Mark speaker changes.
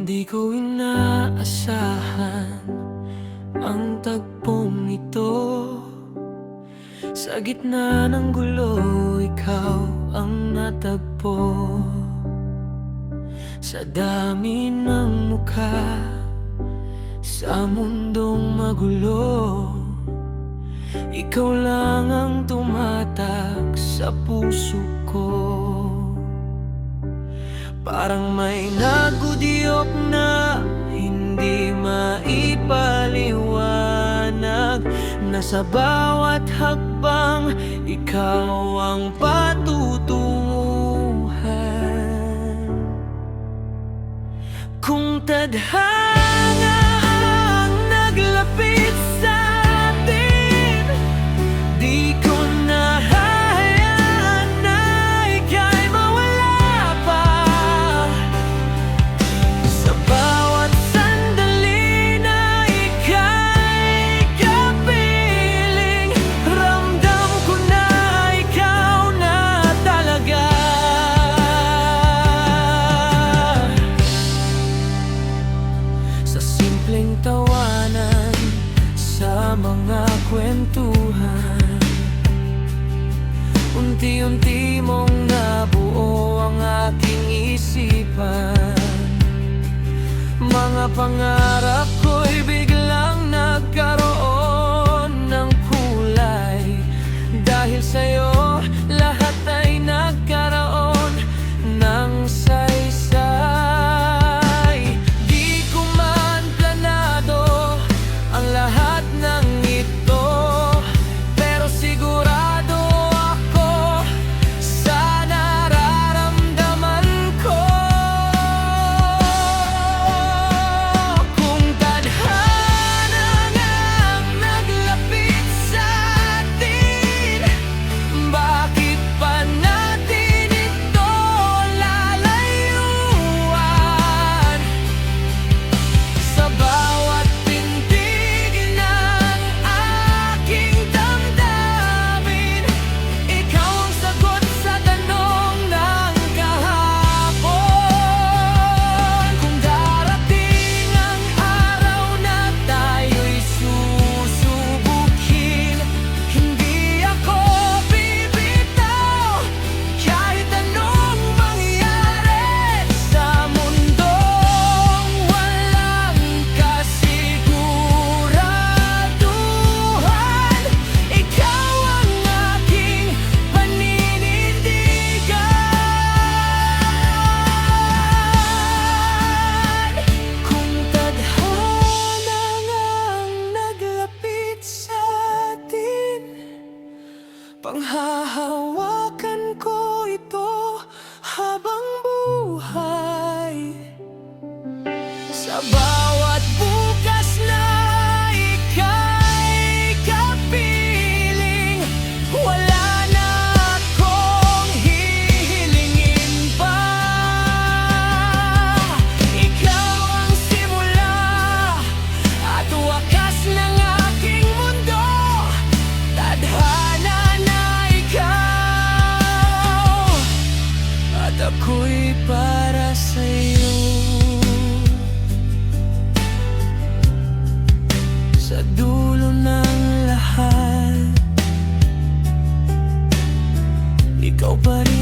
Speaker 1: Di ko inaasahan ang tagpong ito. Sa gitna ng gulo, ikaw ang natagpo. Sa dami ng mukha sa mundong magulo, ikaw lang ang tumatak sa puso ko. Parang may nagudyok na hindi maipaliwanag, na sa bawat hakbang ikaw ang patutunguhan. Kung tadhana ang naglapit sa atin, di ko na hayaan na ika'y mawala pa. Sa bawat sandali na ika'y kapiling, ramdam ko na ikaw na talaga. Sa simpleng tawanan, sa mga kwentuhan, unti-unti mong nabuo ang aking isipan. Mga pangarap ko'y biglang nagkaroon ng kulay. Dahil sa'yo, lahat ay nagkaroon ng saysay. Di ko man planado ang lahat ng ito, pero sigurado ako sa nararamdaman ko. Kung tadhana ngang naglapit sa atin, bakit pa natin ito lalayuan? Sa bawat tindig ng aking damdamin, ikaw ang sagot sa tanong ng kahapon. Kung darating ang araw na tayo'y susubukin, hindi ako bibitaw kahit anong mangyari sa mundong walang kasiguraduhan. Ikaw ang aking paninindigan. Kung tadhana ngang naglapit sa atin, panghahawakan ko ito habang buhay. Sa bawat bukas na ika'y kapiling, wala na akong hihilingin pa. Ikaw ang simula at wakas ng aking mundo. Tadhana na ikaw at ako'y para sa'yo. Sa dulo ng lahat, ikaw pa rin